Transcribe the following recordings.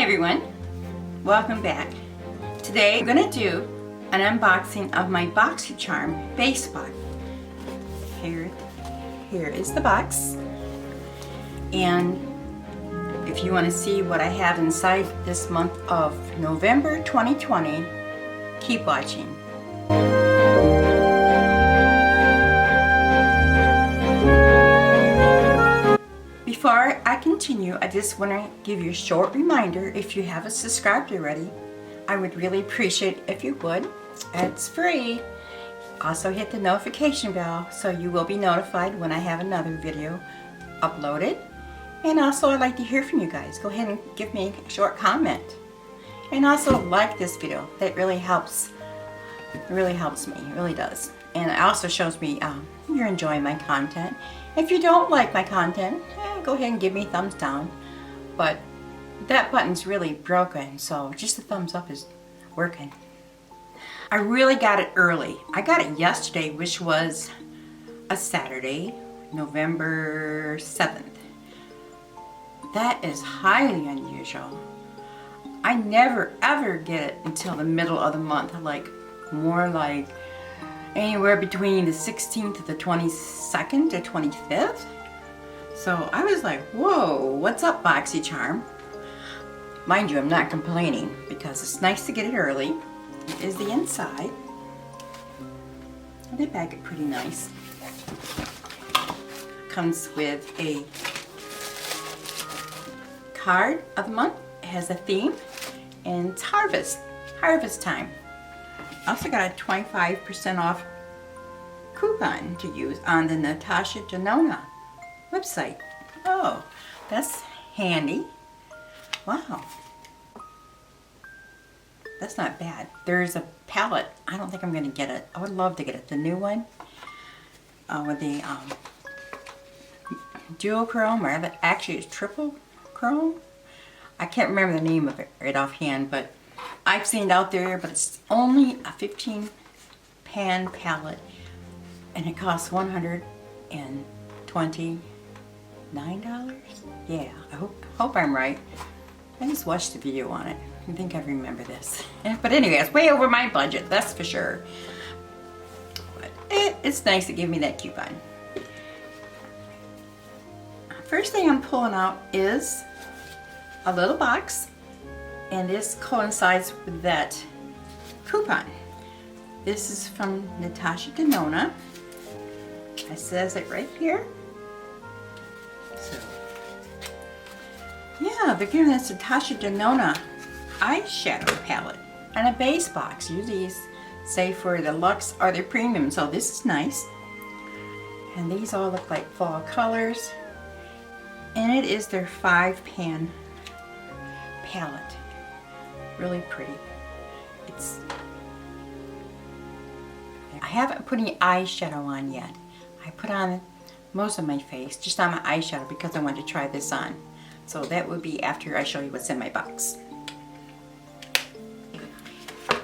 everyone, welcome back. Today I'm going to do an unboxing of my BoxyCharm base box. Here is the box, and if you want to see what I have inside this month of November 2020, keep watching. Before I continue, I just want to give you a short reminder. If you haven't subscribed already, I would really appreciate if you would. It's free. Also hit the notification bell so you will be notified when I have another video uploaded. And also I'd like to hear from you guys. Go ahead and give me a short comment. And also like this video. That really helps. It really helps me. It really does. And it also shows me you're enjoying my content. If you don't like my content, go ahead and give me a thumbs down. But that button's really broken, so just a thumbs up is working. I really got it early. I got it yesterday, which was a Saturday, November 7th. That is highly unusual. I never ever get it until the middle of the month, like more like anywhere between the 16th to the 22nd to 25th. So I was like, whoa, what's up, BoxyCharm? Mind you, I'm not complaining because it's nice to get it early. It is the inside. They bag it pretty nice. Comes with a card of the month. It has a theme, and it's harvest time. Also got a 25% off coupon to use on the Natasha Denona website. Oh, that's handy. Wow. That's not bad. There's a palette. I don't think I'm going to get it. I would love to get it. The new one with the dual chrome, or actually it's triple chrome. I can't remember the name of it right offhand, but I've seen it out there, but it's only a 15 pan palette, and it costs $129. Yeah, I hope I'm right. I just watched the video on it. I think I remember this. But anyway, it's way over my budget, that's for sure. But it's nice to give me that coupon. First thing I'm pulling out is a little box, and this coincides with that coupon. This is from Natasha Denona. It says it right here. So, yeah, they're giving us Natasha Denona eyeshadow palette and a base box. Usually these say for the luxe or the premium, so this is nice. And these all look like fall colors. And it is their 5-pan palette. Really pretty. I haven't put any eyeshadow on yet. I put on most of my face, just on my eyeshadow, because I wanted to try this on. So that would be after I show you what's in my box.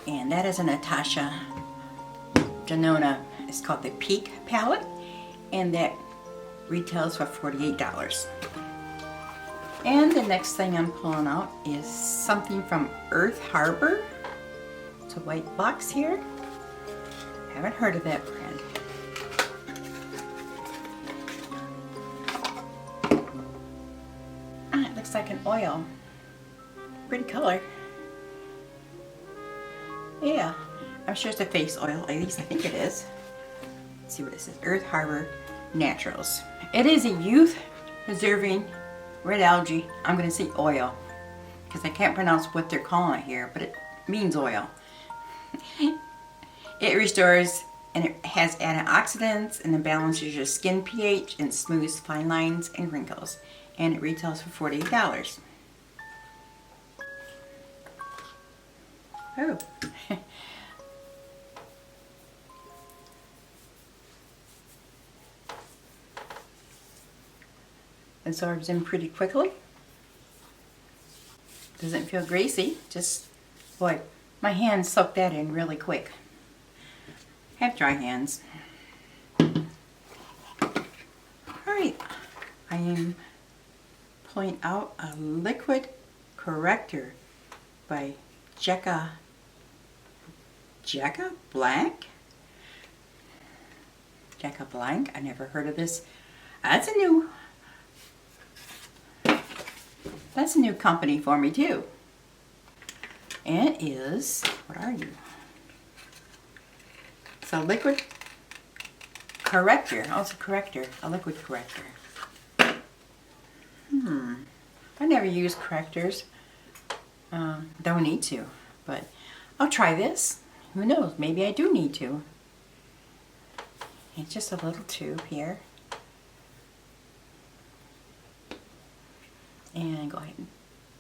And that is a Natasha Denona. It's called the Peak palette, and that retails for $48. And the next thing I'm pulling out is something from Earth Harbor. It's a white box here. Haven't heard of that brand. It looks like an oil. Pretty color. Yeah, I'm sure it's a face oil. At least I think it is. Let's see what it says. Earth Harbor Naturals. It is a youth preserving red algae. I'm going to say oil because I can't pronounce what they're calling it here, but it means oil. It restores, and it has antioxidants, and it balances your skin pH and smooths fine lines and wrinkles. And it retails for $48. Oh. Absorbs in pretty quickly. Doesn't feel greasy. Just, boy, my hands soak that in really quick. I have dry hands. Alright, I am pulling out a liquid Corrector by Jekka Blank. Jekka Blank. I never heard of this. That's a new company for me too. And it is, what are you? It's a liquid corrector. Oh, it's a corrector, a liquid corrector. I never use correctors. Don't need to, but I'll try this. Who knows? Maybe I do need to. It's just a little tube here. And go ahead and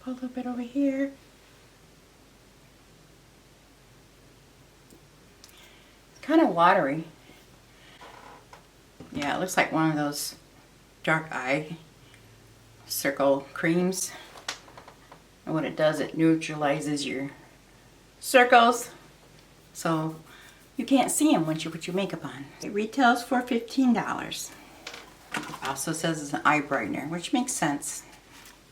put a little bit over here. It's kind of watery. Yeah, it looks like one of those dark eye circle creams. And what it does, it neutralizes your circles, so you can't see them once you put your makeup on. It retails for $15. It also says it's an eye brightener, which makes sense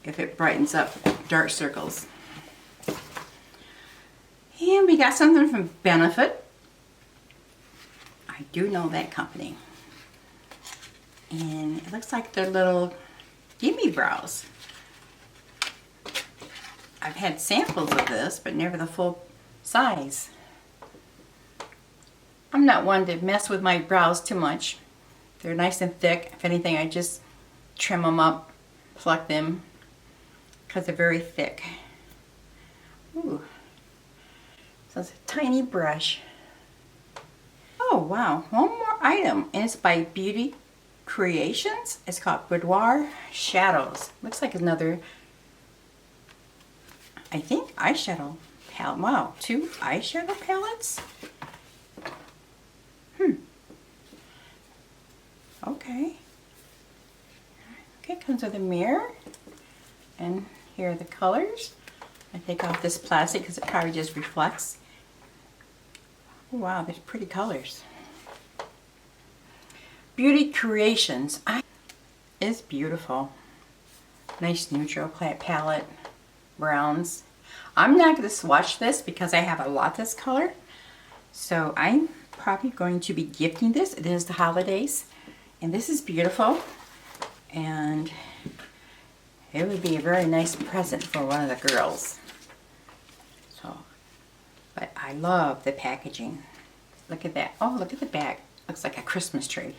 if it brightens up dark circles. And we got something from Benefit. I do know that company. And it looks like they're little gimme brows. I've had samples of this, but never the full size. I'm not one to mess with my brows too much. They're nice and thick. If anything, I just trim them up, pluck them, because they're very thick. Ooh. So it's a tiny brush. Oh wow, one more item, and it's by Beauty Creations. It's called Boudoir Shadows. Looks like another, I think, eyeshadow palette. Wow, 2 eyeshadow palettes? Okay. Okay, comes with a mirror. And here are the colors. I take off this plastic because it probably just reflects. Oh, wow, there's pretty colors. Beauty Creations. It's beautiful. Nice neutral palette. Browns. I'm not going to swatch this because I have a lot this color. So I'm probably going to be gifting this. It is the holidays. And this is beautiful. And it would be a very nice present for one of the girls. So, but I love the packaging. Look at that. Oh, look at the back. Looks like a Christmas tree.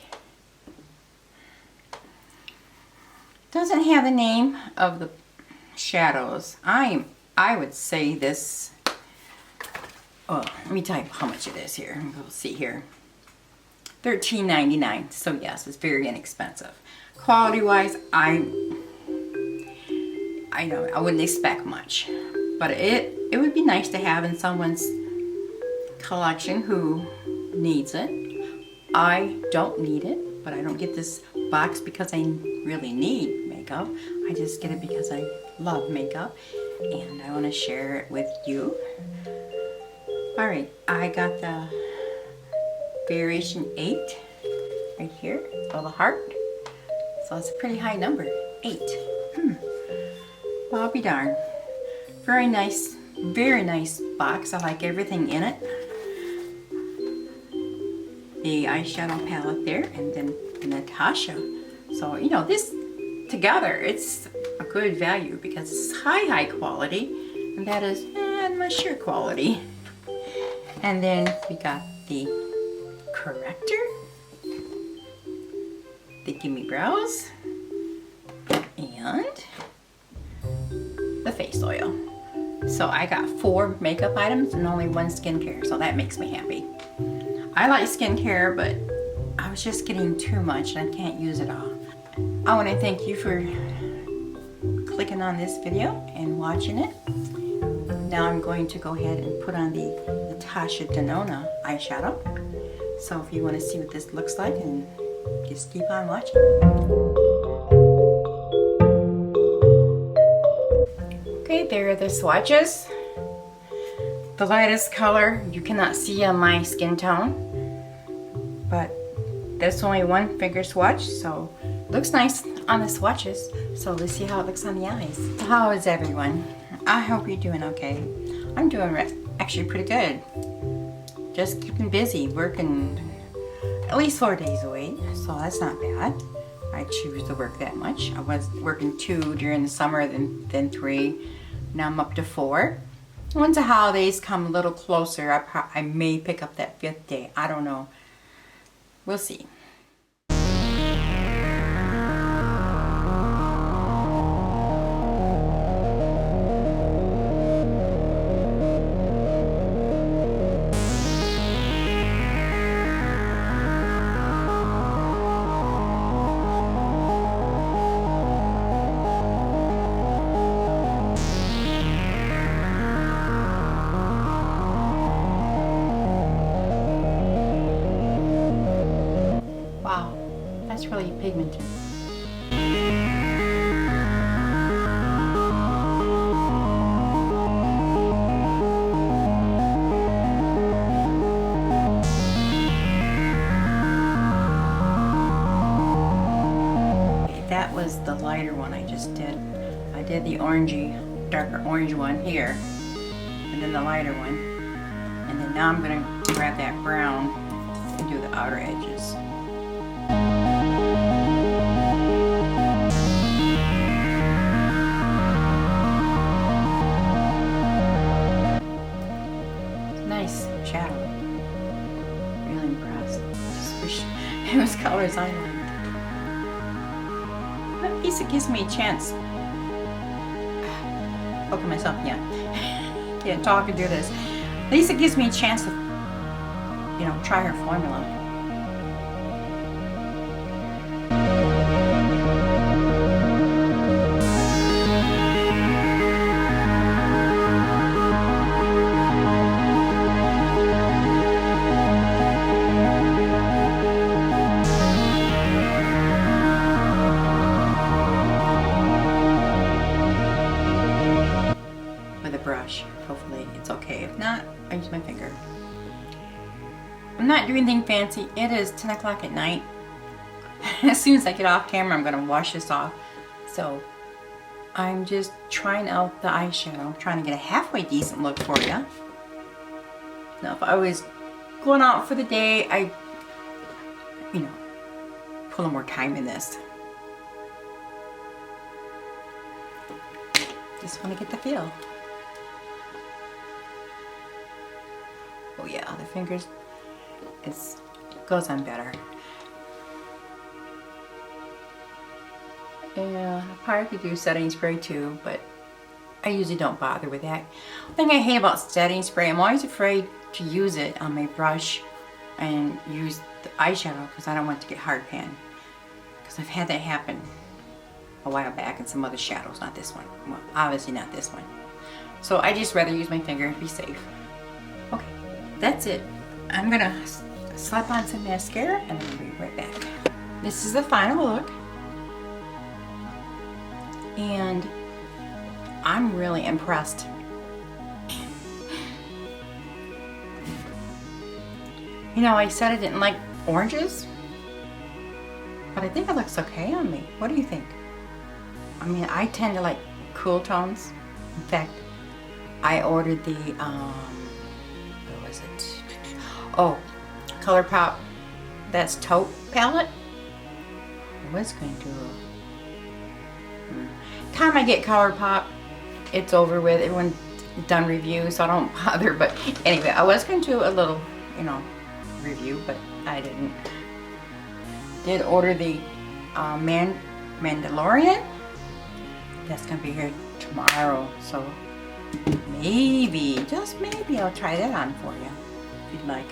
Doesn't have the name of the shadows. I would say this, oh, let me tell you how much it is here. We'll see here. $13.99. So yes, it's very inexpensive. Quality wise, I know I wouldn't expect much, but it would be nice to have in someone's collection who needs it. I don't need it, but I don't get this box because I really need makeup. I just get it because I love makeup and I want to share it with you. Alright, I got the variation 8 right here, a little heart. So it's a pretty high number, 8. Well, I'll be darned. Very nice box. I like everything in it. The eyeshadow palette there, and then Natasha. So, you know, this together, it's a good value because it's high quality, and that is not sure quality. And then we got the corrector, the Gimme Brows, and the face oil. So I got 4 makeup items and only 1 skincare, so that makes me happy. I like skincare, but I was just getting too much and I can't use it all. I want to thank you for clicking on this video and watching it. Now I'm going to go ahead and put on the Natasha Denona eyeshadow. So if you want to see what this looks like, and just keep on watching. Okay, there are the swatches. The lightest color you cannot see on my skin tone, but that's only 1 finger swatch, so looks nice on the swatches. So let's see how it looks on the eyes. How is everyone? I hope you're doing okay. I'm doing actually pretty good. Just keeping busy, working at least 4 days a week, so that's not bad. I choose to work that much. I was working 2 during the summer, then 3. Now I'm up to 4. Once the holidays come a little closer, I may pick up that 5th day. I don't know. We'll see. Wow, that's really pigmented. That was the lighter one I just did. I did the orangey, darker orange one here, and then the lighter one. And then now I'm gonna grab that brown and do the outer edges. Nice shadow. Really impressed. Just wish it was colors I liked. At least it gives me a chance. Poking myself, yeah. Can't talk and do this. At least it gives me a chance to, you know, try her formula. Brush. Hopefully it's okay. If not, I use my finger. I'm not doing anything fancy. It is 10 o'clock at night. As soon as I get off camera, I'm gonna wash this off. So I'm just trying out the eyeshadow, trying to get a halfway decent look for you. Now, if I was going out for the day, I, you know, put a little more time in this. Just want to get the feel. Oh yeah, the fingers, it goes on better. Yeah, I probably could do setting spray too, but I usually don't bother with that. The thing I hate about setting spray, I'm always afraid to use it on my brush and use the eyeshadow because I don't want it to get hard pan. Because I've had that happen a while back in some other shadows, not this one. Well, obviously not this one. So I just rather use my finger to be safe. Okay. That's it. I'm gonna slap on some mascara and I'll be right back. This is the final look. And I'm really impressed. You know, I said I didn't like oranges, but I think it looks okay on me. What do you think? I mean, I tend to like cool tones. In fact, I ordered the oh, ColourPop, that's taupe palette. I was going to time I get ColourPop, it's over with. Everyone's done reviews, so I don't bother. But anyway, I was going to do a little, you know, review, but I didn't. Did order the Mandalorian. That's gonna be here tomorrow, so maybe, just maybe, I'll try that on for you if you'd like.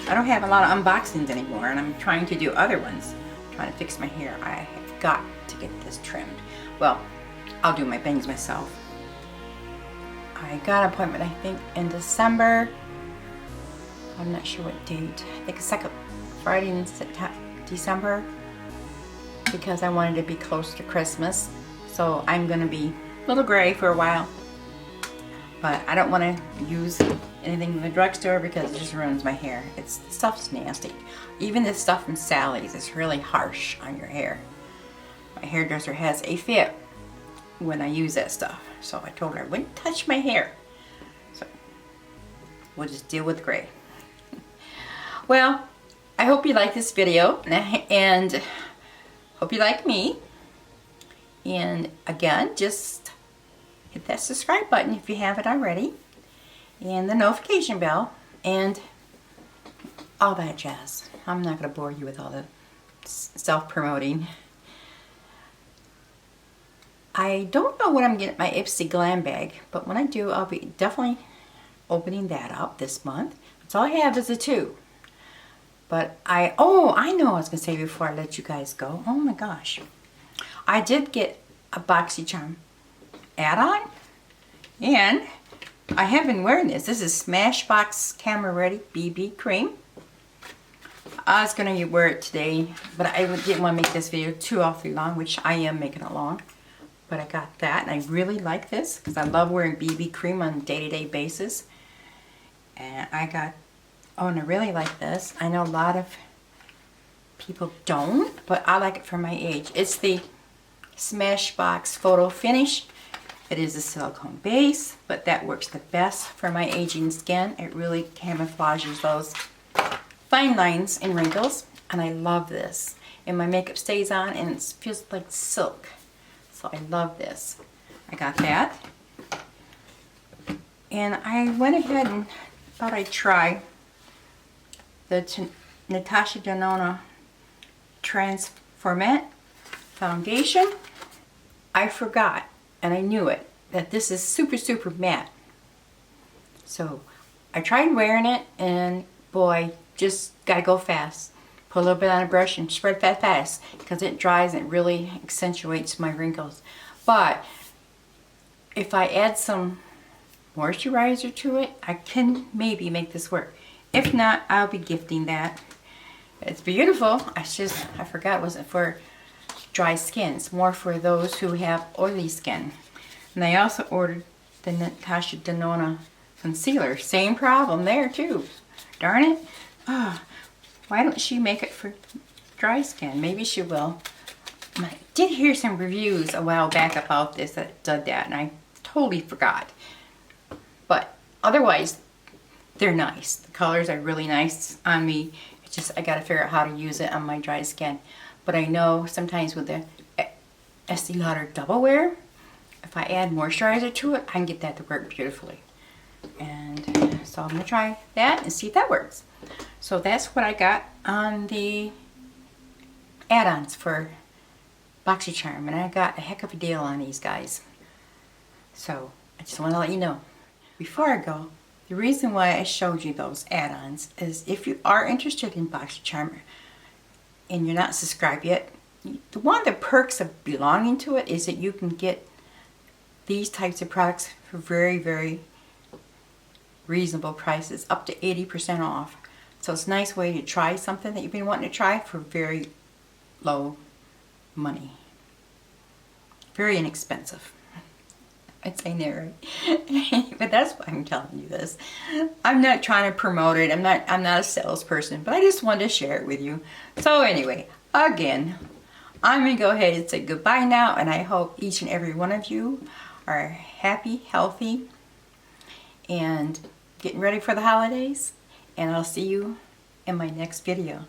I don't have a lot of unboxings anymore, and I'm trying to do other ones. I'm trying to fix my hair. I have got to get this trimmed. Well, I'll do my bangs myself. I got an appointment, I think, in December. I'm not sure what date. I think it's second Friday in December, because I wanted to be close to Christmas. So I'm gonna be a little gray for a while. But I don't want to use anything in the drugstore because it just ruins my hair. The stuff's nasty. Even this stuff from Sally's is really harsh on your hair. My hairdresser has a fit when I use that stuff. So I told her I wouldn't touch my hair. So we'll just deal with gray. Well, I hope you like this video and hope you like me. And again, just hit that subscribe button if you haven't already, and the notification bell, and all that jazz. I'm not going to bore you with all the self-promoting. I don't know what I'm getting my Ipsy glam bag, but when I do, I'll be definitely opening that up this month. That's all I have is a 2. But I know what I was going to say before I let you guys go. Oh my gosh. I did get a BoxyCharm add-on, and I have been wearing this. This is Smashbox Camera Ready BB Cream. I was going to wear it today, but I didn't want to make this video too awfully long, which I am making it long. But I got that, and I really like this because I love wearing BB cream on a day-to-day basis. And I really like this. I know a lot of people don't, but I like it for my age. It's the Smashbox Photo Finish. It is a silicone base, but that works the best for my aging skin. It really camouflages those fine lines and wrinkles, and I love this. And my makeup stays on, and it feels like silk. So I love this. I got that. And I went ahead and thought I'd try the Natasha Denona Transformant Foundation. I forgot, and I knew it, that this is super, super matte. So I tried wearing it, and boy, just gotta go fast. Put a little bit on a brush and spread that fast because it dries and it really accentuates my wrinkles. But if I add some moisturizer to it, I can maybe make this work. If not, I'll be gifting that. It's beautiful. I forgot it wasn't for dry skin. It's more for those who have oily skin. And I also ordered the Natasha Denona concealer. Same problem there too. Darn it. Why don't she make it for dry skin? Maybe she will. I did hear some reviews a while back about this that did that, and I totally forgot. But otherwise, they're nice. The colors are really nice on me. It's just I gotta figure out how to use it on my dry skin. But I know sometimes with the Estee Lauder Double Wear, if I add moisturizer to it, I can get that to work beautifully. And so I'm gonna try that and see if that works. So that's what I got on the add-ons for BoxyCharm, and I got a heck of a deal on these guys. So I just want to let you know. Before I go, the reason why I showed you those add-ons is if you are interested in BoxyCharm and you're not subscribed yet, one of the perks of belonging to it is that you can get these types of products for very, very reasonable prices, up to 80% off. So it's a nice way to try something that you've been wanting to try for very low money. Very inexpensive. I'd say that right. But that's why I'm telling you this. I'm not trying to promote it. I'm not a salesperson, but I just wanted to share it with you. So anyway, again, I'm going to go ahead and say goodbye now, and I hope each and every one of you are happy, healthy, and getting ready for the holidays. And I'll see you in my next video.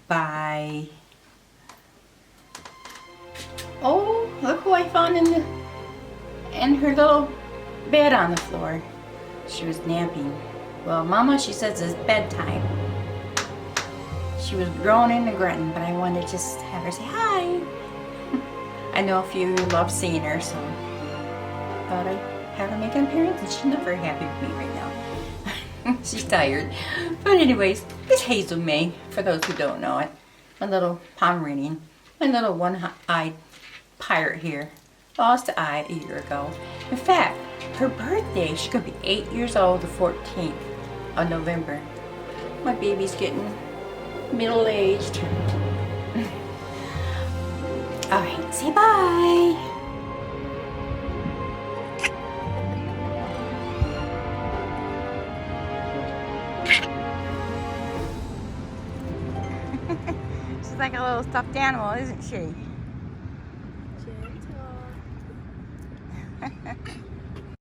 Bye. Oh, look who I found in her little bed on the floor. She was napping. Well, Mama, she says it's bedtime. She was groaning and grunting, but I wanted to just have her say hi. I know a few love seeing her, so thought I'd have her make an appearance, and she's not very happy with me right now. She's tired. But anyways, it's Hazel May, for those who don't know it. My little Pomeranian. My little one-eyed pirate here. Lost an eye a year ago. In fact, her birthday, she's going to be 8 years old, the 14th of November. My baby's getting middle-aged. Alright, say bye! She's like a little stuffed animal, isn't she?